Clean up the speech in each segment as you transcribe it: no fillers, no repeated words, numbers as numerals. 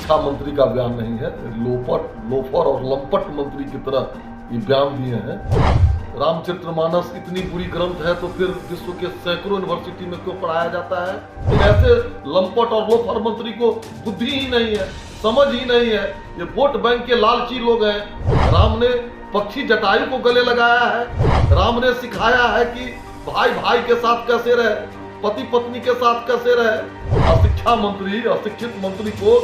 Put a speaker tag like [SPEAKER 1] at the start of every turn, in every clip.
[SPEAKER 1] शिक्षा मंत्री का बयान नहीं है, लोफर और लंपट मंत्री की तरह ये बयान दिए हैं। रामचरितमानस इतनी बुरी ग्रंथ है तो फिर विश्व के सैकड़ों यूनिवर्सिटी में क्यों पढ़ाया जाता है? ऐसे लंपट और लोफर मंत्री को बुद्धि ही नहीं है, समझ ही नहीं है। ये वोट बैंक के लालची लोग हैं। राम ने पक्षी जटायु को गले लगाया है। राम ने सिखाया है कि भाई भाई के साथ कैसे रहे, पति पत्नी के साथ कैसे रहे। अशिक्षा मंत्री, अशिक्षित मंत्री को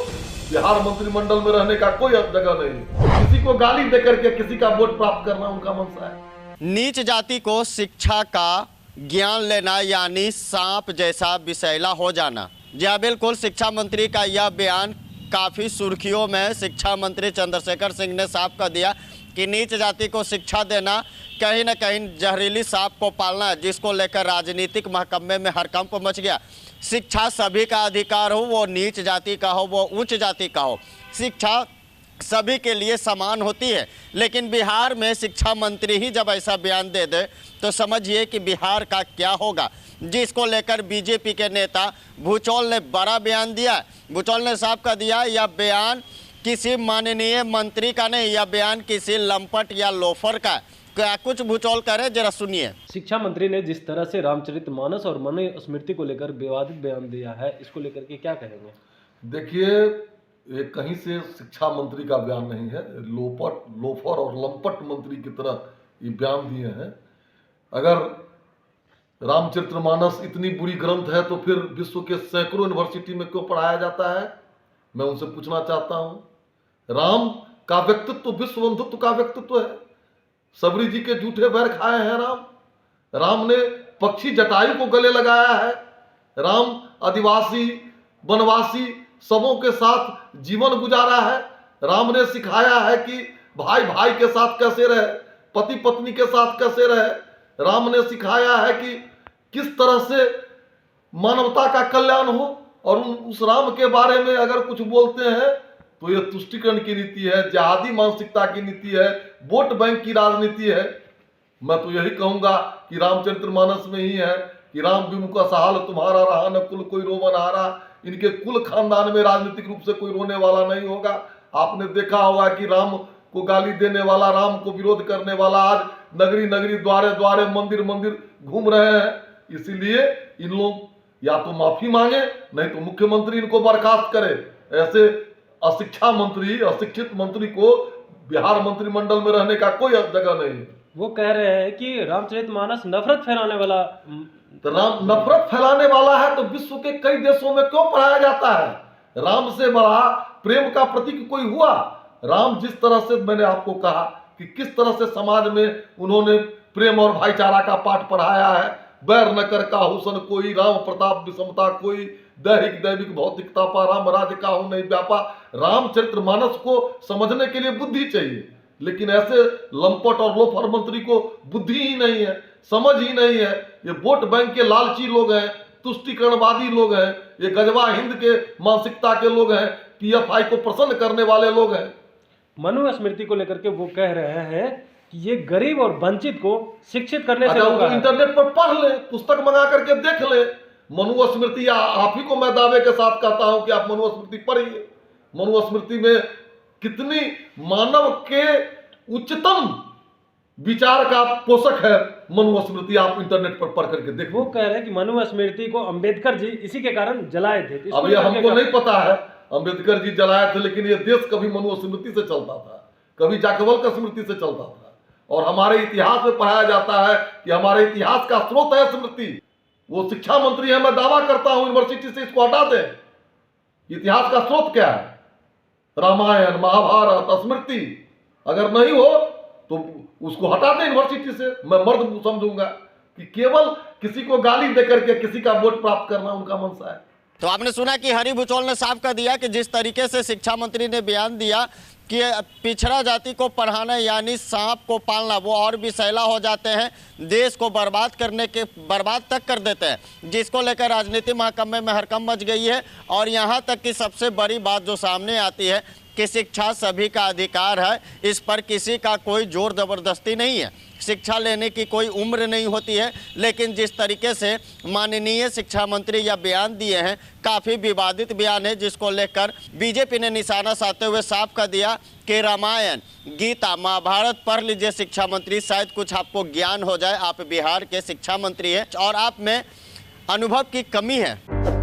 [SPEAKER 1] बिहार मंत्रिमंडल में रहने का कोई जगह नहीं। किसी को गाली देकर के किसी का वोट प्राप्त करना उनका मंशा है।
[SPEAKER 2] नीच जाति को शिक्षा का ज्ञान लेना यानी सांप जैसा विषैला हो जाना। जी हाँ, बिल्कुल, शिक्षा मंत्री का यह बयान काफ़ी सुर्खियों में शिक्षा मंत्री चंद्रशेखर सिंह ने साफ कर दिया कि नीच जाति को शिक्षा देना कहीं न कहीं जहरीली सांप को पालना है, जिसको लेकर राजनीतिक महकमे में हड़कंप मच गया। शिक्षा सभी का अधिकार हो, वो नीच जाति का हो, वो उच्च जाति का हो। शिक्षा सभी के लिए समान होती है, लेकिन बिहार में शिक्षा मंत्री ही जब ऐसा बयान दे दे तो समझिए कि बिहार का क्या होगा, जिसको लेकर बीजेपी के नेता भूचौल ने बड़ा बयान दिया। भूचौल ने साफ कर दिया यह बयान किसी माननीय मंत्री का नहीं, यह बयान किसी लंपट या लोफर का। क्या कुछ भूचौल करे, जरा सुनिए।
[SPEAKER 3] शिक्षा मंत्री ने जिस तरह से रामचरितमानस और मनुस्मृति को लेकर विवादित बयान दिया है, इसको लेकर के क्या कहेंगे?
[SPEAKER 1] देखिए, ये कहीं से शिक्षा मंत्री का बयान नहीं है। लोफर और लंपट मंत्री की तरह ये बयान दिए हैं। अगर रामचरितमानस इतनी बुरी ग्रंथ है तो फिर विश्व के सैकड़ों यूनिवर्सिटी में क्यों पढ़ाया जाता है? मैं उनसे पूछना चाहता हूं। राम का व्यक्तित्व विश्व बंधुत्व का व्यक्तित्व है। सबरी जी के जूठे बैर खाए हैं राम ने पक्षी जटायु को गले लगाया है। राम आदिवासी वनवासी सबों के साथ जीवन गुजारा है। राम ने सिखाया है कि भाई भाई के साथ कैसे रहे, पति पत्नी के साथ कैसे रहे। राम ने सिखाया है कि किस तरह से मानवता का कल्याण हो। और उस राम के बारे में अगर कुछ बोलते हैं तो यह तुष्टिकरण की नीति है, जिहादी मानसिकता की नीति है, वोट बैंक की राजनीति है। मैं तो यही कहूंगा कि रामचरितमानस में ही है कि राम विमुख सहाल तुम्हारा रहा न कुल कोई रोवन हारा। इनके कुल खानदान में राजनीतिक रूप से कोई रोने वाला नहीं होगा। आपने देखा होगा कि राम को गाली देने वाला, राम को विरोध करने वाला आज नगरी नगरी द्वारे द्वारे मंदिर मंदिर घूम रहे हैं। इसीलिए इन लोग या तो माफी मांगे, नहीं तो मुख्यमंत्री इनको बर्खास्त करे। ऐसे अशिक्षा मंत्री, अशिक्षित मंत्री को बिहार मंत्रिमंडल में रहने का कोई जगह नहीं।
[SPEAKER 3] वो कह रहे हैं कि रामचरितमानस नफरत फैलाने वाला।
[SPEAKER 1] तो राम नफरत फैलाने वाला है तो विश्व के कई देशों में क्यों पढ़ाया जाता है? राम से बड़ा प्रेम का प्रतीक कोई हुआ? राम जिस तरह से, मैंने आपको कहा कि किस तरह से समाज में उन्होंने प्रेम और भाईचारा का पाठ पढ़ाया है। बैर न कर काहू सन कोई, राम प्रताप विषमता कोई, दैहिक दैविक भौतिकता पा, राम राज्य काहू नहीं व्यापा। रामचरितमानस को समझने के लिए बुद्धि चाहिए, लेकिन ऐसे लंपट और लोफर मंत्री को बुद्धि ही नहीं है, समझ ही नहीं है। ये वोट बैंक के लालची लोग हैं, तुष्टिकरणवादी लोग हैं, ये गजवा हिंद के मानसिकता के लोग हैं, पीएफआई को प्रसन्न करने वाले लोग हैं।
[SPEAKER 3] मनुस्मृति को लेकर के वो कह रहे हैं कि ये गरीब और वंचित को शिक्षित करने से
[SPEAKER 1] होगा। इंटरनेट पर पढ़ ले, पुस्तक मंगा करके देख ले मनुस्मृति। या आप ही को मैं दावे के साथ कहता हूं कि आप मनुस्मृति पढ़िए। मनुस्मृति में कितनी मानव के उच्चतम विचार का पोषक है मनुस्मृति। आप इंटरनेट पर पढ़ करके देखो।
[SPEAKER 3] वो कह रहे हैं कि मनुस्मृति को अंबेडकर जी इसी के कारण जलाए थे।
[SPEAKER 1] अब ये हमको नहीं पता है अंबेडकर जी जलाए थे, लेकिन ये देश कभी मनुस्मृति से चलता था, कभी जाकवल का स्मृति से चलता था। और हमारे इतिहास में पढ़ाया जाता है कि हमारे इतिहास का स्रोत है स्मृति। वो शिक्षा मंत्री है, मैं दावा करता हूं यूनिवर्सिटी से इसको हटा दें। इतिहास का स्रोत क्या है? रामायण, महाभारत, स्मृति। अगर नहीं हो तो उसको हटा दें यूनिवर्सिटी से। मैं मर्द समझूंगा कि केवल किसी को गाली देकर के किसी का वोट प्राप्त करना उनका मंशा है।
[SPEAKER 2] तो आपने सुना कि हरि भूचौल ने साफ कर दिया कि जिस तरीके से शिक्षा मंत्री ने बयान दिया कि पिछड़ा जाति को पढ़ाना यानी सांप को पालना, वो और भी विषैला हो जाते हैं, देश को बर्बाद तक कर देते हैं, जिसको लेकर राजनीति महकमे में हड़कंप मच गई है। और यहाँ तक कि सबसे बड़ी बात जो सामने आती है कि शिक्षा सभी का अधिकार है, इस पर किसी का कोई जोर जबरदस्ती नहीं है। शिक्षा लेने की कोई उम्र नहीं होती है, लेकिन जिस तरीके से माननीय शिक्षा मंत्री यह बयान दिए हैं, काफ़ी विवादित बयान है, जिसको लेकर बीजेपी ने निशाना साधते हुए साफ कर दिया कि रामायण, गीता, महाभारत पढ़ लीजिए शिक्षा मंत्री, शायद कुछ आपको ज्ञान हो जाए। आप बिहार के शिक्षा मंत्री हैं और आप में अनुभव की कमी है।